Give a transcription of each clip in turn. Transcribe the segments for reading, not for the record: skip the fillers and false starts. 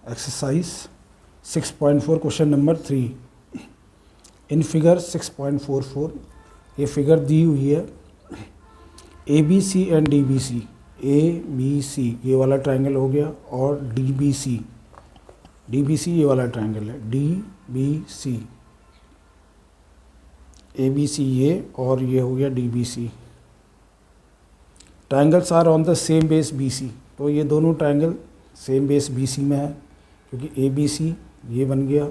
Exercise 6.4 question number 3। In figure 6.44 ये figure दी हुई है A B C and D B C. A B C ये वाला ट्रायंगल हो गया और डी बी सी ये वाला ट्रायंगल है। D B C, A B C ये और ये हो गया D B C. Triangles are on the same base B C, तो ये दोनों triangle same base B C में है, क्योंकि ए बी सी ये बन गया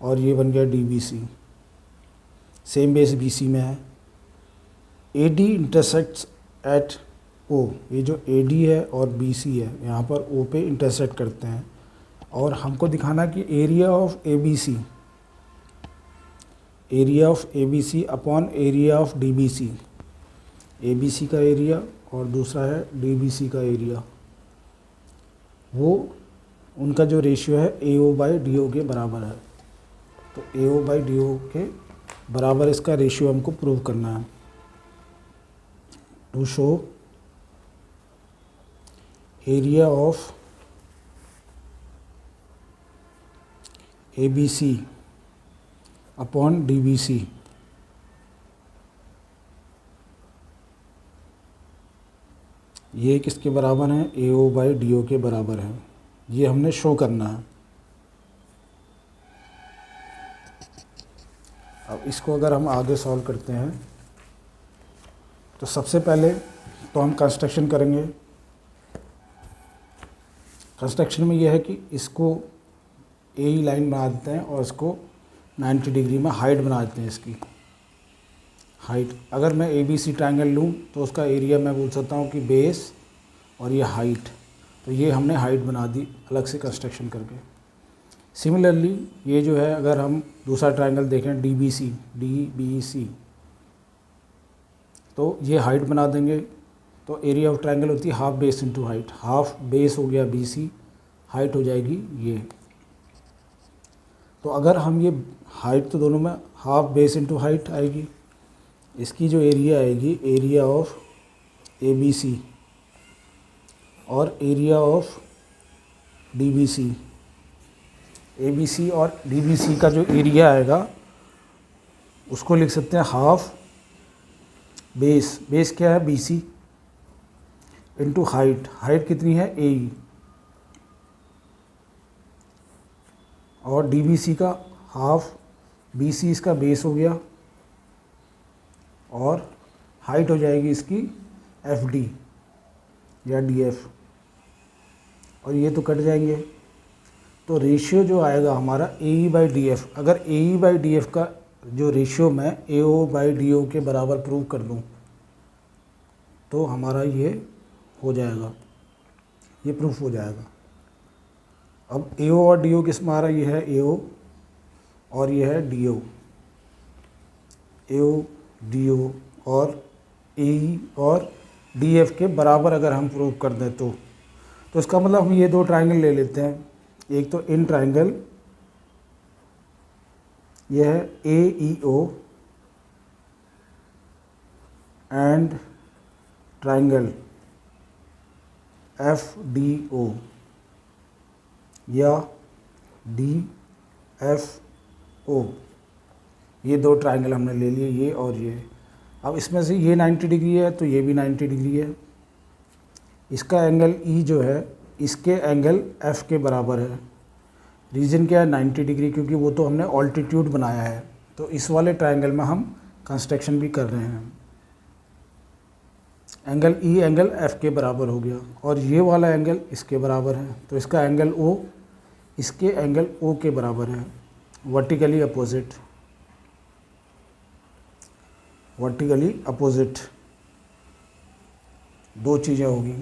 और ये बन गया D B C, same base B C में है। A D intersects at O, ये जो ए डी है और बी सी है यहाँ पर ओ पे इंटरसेक्ट करते हैं, और हमको दिखाना कि area of A B C upon area of D B C. A B C का एरिया और दूसरा है डी बी सी का एरिया, वो उनका जो रेशियो है ए ओ बाई डी ओ के बराबर है। तो ए ओ बाई डी ओ के बराबर इसका रेशियो हमको प्रूव करना है। To show area of A B C upon D B C, ये किसके बराबर है? ए ओ बाई डी ओ के बराबर है। ये हमने शो करना है। अब इसको अगर हम आगे सॉल्व करते हैं तो सबसे पहले तो हम कंस्ट्रक्शन करेंगे। कंस्ट्रक्शन में यह है कि इसको ए ई लाइन बना देते हैं और इसको 90 डिग्री में हाइट बना देते हैं। इसकी हाइट, अगर मैं ए बी सी ट्रायंगल लूँ तो उसका एरिया मैं बोल सकता हूँ कि बेस और ये हाइट, तो ये हमने हाइट बना दी अलग से कंस्ट्रक्शन करके। सिमिलरली ये जो है, अगर हम दूसरा ट्रायंगल देखें डी बी सी, तो ये हाइट बना देंगे। तो एरिया ऑफ ट्रायंगल होती है half base into height. Half base हो गया बी सी, हाइट हो जाएगी ये। तो अगर हम ये हाइट, तो दोनों में हाफ बेस इंटू हाइट आएगी। इसकी जो एरिया आएगी, area of A B C और area of D B C. A B C और डी बी सी का जो एरिया आएगा उसको लिख सकते हैं हाफ बेस क्या है? B C into height. Height कितनी है? ए ई, और डी बी सी का हाफ बी सी इसका बेस हो गया, और हाइट हो जाएगी इसकी एफ डी या डी एफ, और ये तो कट जाएंगे। तो रेशियो जो आएगा हमारा ए ई बाई डी एफ, अगर ए ई बाई डी एफ का जो रेशियो मैं ए ओ बाई डी ओ के बराबर प्रूव कर लूँ तो हमारा ये हो जाएगा, ये प्रूफ हो जाएगा। अब ए ओ और डी ओ किस में आ रहा है? ये है ए ओ और ये है डी ओ। ए ओ डी ओ और ए ई और डी एफ के बराबर अगर हम प्रूव कर दें तो इसका मतलब हम ये दो ट्रायंगल ले लेते हैं। एक तो इन ट्रायंगल, यह है A E O, and triangle F D O या डी एफ ओ। ये दो ट्रायंगल हमने ले लिए, ये और ये। अब इसमें से ये 90 डिग्री है तो ये भी 90 डिग्री है। इसका एंगल ई जो है इसके एंगल एफ के बराबर है। रीजन क्या है? 90 डिग्री, क्योंकि वो तो हमने ऑल्टीट्यूड बनाया है। तो इस वाले ट्रायंगल में हम कंस्ट्रक्शन भी कर रहे हैं। एंगल ई एंगल एफ के बराबर हो गया, और ये वाला एंगल इसके बराबर है, तो इसका एंगल ओ इसके एंगल ओ के बराबर है। वर्टिकली अपोजिट दो चीज़ें होगी।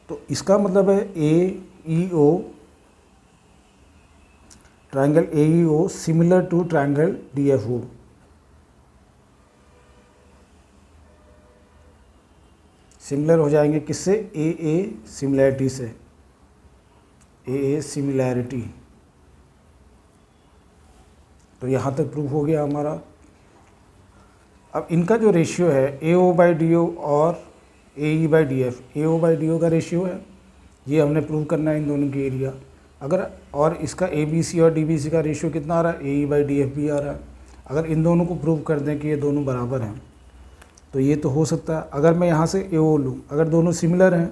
तो इसका मतलब है A E O, triangle A E O similar to triangle D F O. Similar हो जाएंगे किससे? ए सिमिलैरिटी से, ए सिमिलैरिटी। तो यहाँ तक प्रूफ हो गया हमारा। अब इनका जो रेशियो है ए ओ बाई डी ओ और A E by D F, A O by D O का रेशियो है, ये हमने प्रूव करना है इन दोनों की एरिया। अगर और इसका ए बी सी और डी बी सी का रेशियो कितना आ रहा है, A E by D F भी आ रहा है। अगर इन दोनों को प्रूव कर दें कि ये दोनों बराबर हैं तो ये तो हो सकता है। अगर मैं यहाँ से ए ओ लूँ, अगर दोनों सिमिलर हैं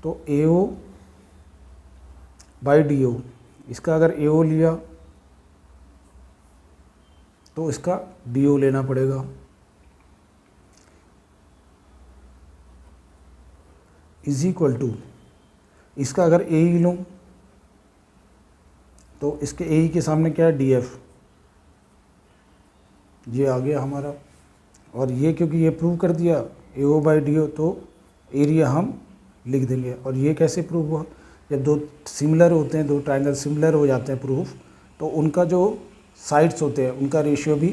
तो ए ओ बाई डी ओ, इसका अगर ए ओ लिया तो इसका डी ओ लेना पड़ेगा। इज इक्वल टू, इसका अगर ए ई लूँ तो इसके ए ई के सामने क्या है, डी एफ, ये आ गया हमारा। और ये क्योंकि ये प्रूव कर दिया ए ओ बाई डी ओ, तो एरिया हम लिख देंगे। और ये कैसे प्रूव हुआ, जब दो सिमिलर होते हैं, दो ट्रायंगल सिमिलर हो जाते हैं प्रूफ, तो उनका जो साइड्स होते हैं उनका रेशियो भी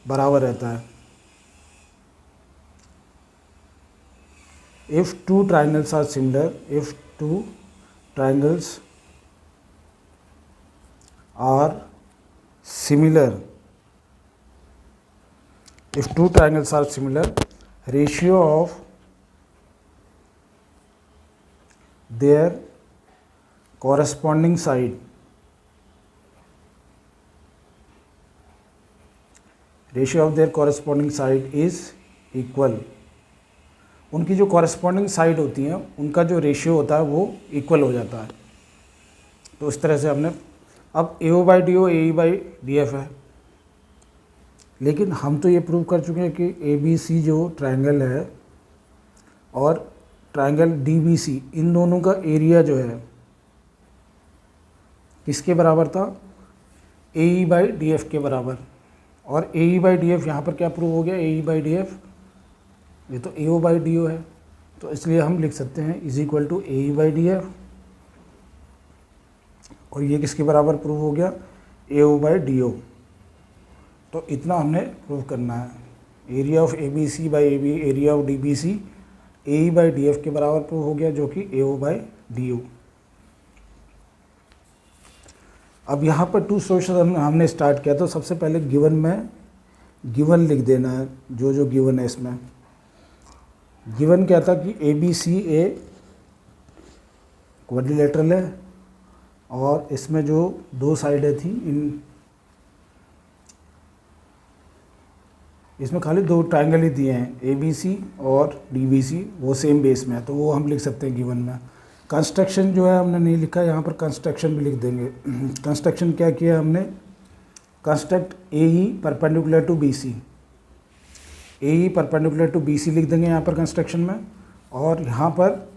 बराबर रहता है। If two triangles are similar, if two triangles are similar, if two triangles are similar, ratio of their corresponding side, ratio of their corresponding side is equal। उनकी जो corresponding side होती हैं उनका जो रेशियो होता है वो इक्वल हो जाता है। तो इस तरह से हमने, अब A O by D O A E by D F है, लेकिन हम तो ये प्रूव कर चुके हैं कि ए बी सी जो ट्रायंगल है और ट्रायंगल डी बी सी, इन दोनों का एरिया जो है किसके बराबर था, ए ई बाई डी एफ के बराबर। और A E by D F यहाँ पर क्या प्रूव हो गया, ए ई बाई डी एफ, ये तो ए ओ बाई डी ओ है, तो इसलिए हम लिख सकते हैं is equal to A E by D F. और ये किसके बराबर प्रूव हो गया, ए ओ बाई डी ओ। तो इतना हमने प्रूव करना है। Area of A B C by A B, area of D B C A E by D F के बराबर प्रूव हो गया, जो कि ए ओ बाई डी ओ। अब यहाँ पर टू सोल्यूशन हमने स्टार्ट किया, तो सबसे पहले गिवन में गिवन लिख देना है, जो जो गिवन है इसमें। गिवन क्या था कि ए बी सी ए क्वाड्रिलेटरल है और इसमें जो दो साइडें थी, इसमें खाली दो ट्रायंगल ही दिए हैं, ए बी सी और डी बी सी, वो सेम बेस में है, तो वो हम लिख सकते हैं गिवन में। कंस्ट्रक्शन जो है हमने नहीं लिखा, यहाँ पर कंस्ट्रक्शन भी लिख देंगे। कंस्ट्रक्शन क्या किया हमने, construct A E perpendicular to B C, A E perpendicular to B C लिख देंगे यहाँ पर कंस्ट्रक्शन में। और यहाँ पर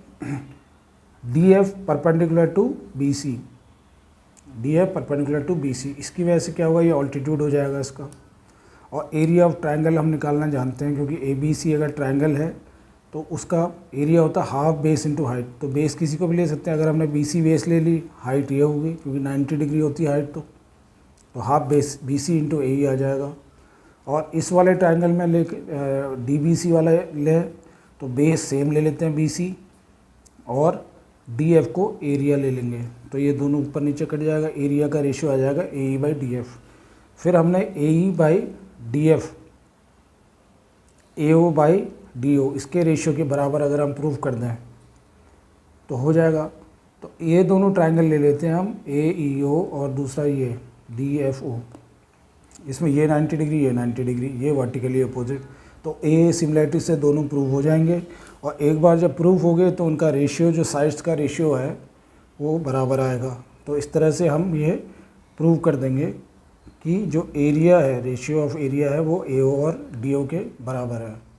D F perpendicular to B C, D F perpendicular to B C, इसकी वजह से क्या होगा, ये ऑल्टीट्यूड हो जाएगा इसका। और एरिया ऑफ ट्रायंगल हम निकालना जानते हैं, क्योंकि ए बी सी अगर ट्रायंगल है तो उसका एरिया होता है हाफ बेस इनटू हाइट। तो बेस किसी को भी ले सकते हैं, अगर हमने बी सी बेस ले ली, हाइट ये होगी क्योंकि 90 डिग्री होती है हाइट, तो half base B C into A ही आ जाएगा। और इस वाले ट्रायंगल में ले डी बी सी वाला ले तो बेस सेम ले लेते हैं बी सी, और डी एफ को एरिया ले लेंगे, तो ये दोनों ऊपर नीचे कट जाएगा, एरिया का रेशियो आ जाएगा A E by D F. फिर हमने A E by D F A O by D O, इसके रेशियो के बराबर अगर हम प्रूव कर दें तो हो जाएगा। तो ये दोनों ट्रायंगल ले लेते हैं हम, ए ई ओ और दूसरा ये डी एफ ओ, इसमें ये 90 डिग्री, ये 90 डिग्री, ये वर्टिकली अपोजिट। तो ए सिमिलैरिटी से दोनों प्रूव हो जाएंगे, और एक बार जब प्रूव हो गए तो उनका रेशियो, जो साइड्स का रेशियो है वो बराबर आएगा। तो इस तरह से हम ये प्रूव कर देंगे कि जो एरिया है, रेशियो ऑफ एरिया है, वो ए ओ और डी ओ के बराबर है।